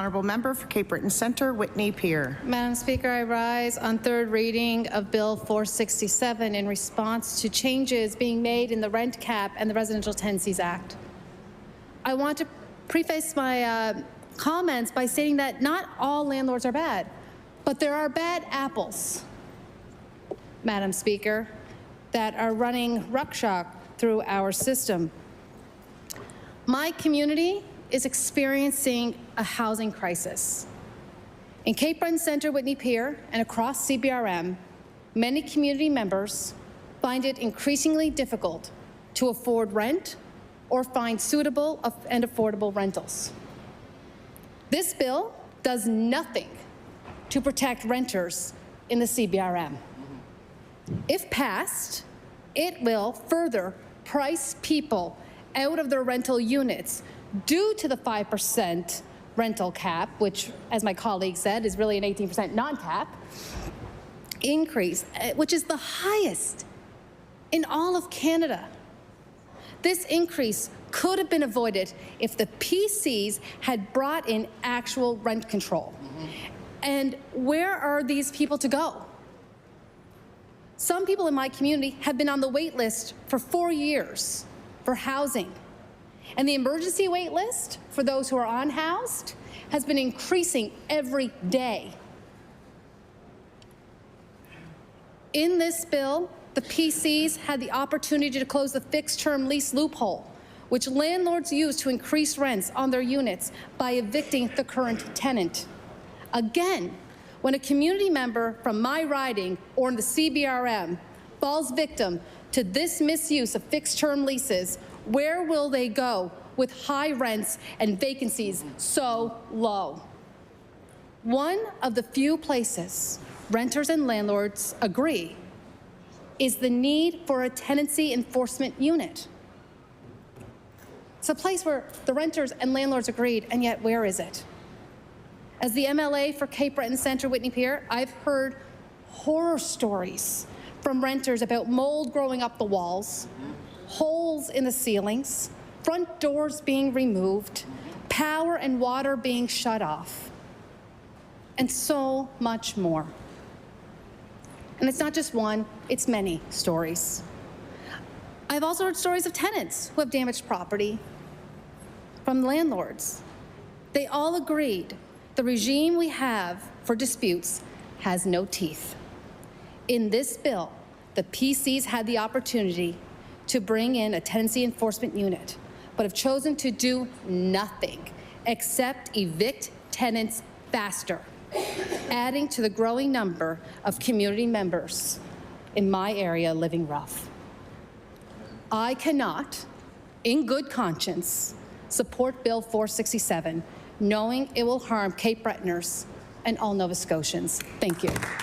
Honourable Member for Cape Breton Centre, Whitney Peer. Madam Speaker, I rise on third reading of Bill 467 in response to changes being made in the Rent Cap and the Residential Tenancies Act. I want to preface my comments by stating that not all landlords are bad, but there are bad apples, Madam Speaker, that are running rucksack through our system. My community is experiencing a housing crisis. In Cape Breton Centre, Whitney Peer, and across CBRM, many community members find it increasingly difficult to afford rent or find suitable and affordable rentals. This bill does nothing to protect renters in the CBRM. If passed, it will further price people out of their rental units due to the 5% rental cap, which, as my colleague said, is really an 18% non-cap increase, which is the highest in all of Canada. This increase could have been avoided if the PCs had brought in actual rent control. And where are these people to go? Some people in my community have been on the wait list for 4 years for housing. And the emergency wait list for those who are unhoused has been increasing every day. In this bill, the PCs had the opportunity to close the fixed-term lease loophole, which landlords use to increase rents on their units by evicting the current tenant. Again, when a community member from my riding or in the CBRM falls victim to this misuse of fixed-term leases, where will they go with high rents and vacancies so low? One of the few places renters and landlords agree is the need for a tenancy enforcement unit. It's a place where the renters and landlords agreed, and yet where is it? As the MLA for Cape Breton Centre, Whitney Peer, I've heard horror stories from renters about mold growing up the walls, holes in the ceilings, front doors being removed, power and water being shut off, and so much more. And it's not just one, it's many stories. I've also heard stories of tenants who have damaged property from landlords. They all agreed the regime we have for disputes has no teeth. In this bill, the PCs had the opportunity to bring in a tenancy enforcement unit, but have chosen to do nothing except evict tenants faster, adding to the growing number of community members in my area living rough. I cannot, in good conscience, support Bill 467, knowing it will harm Cape Bretoners and all Nova Scotians. Thank you.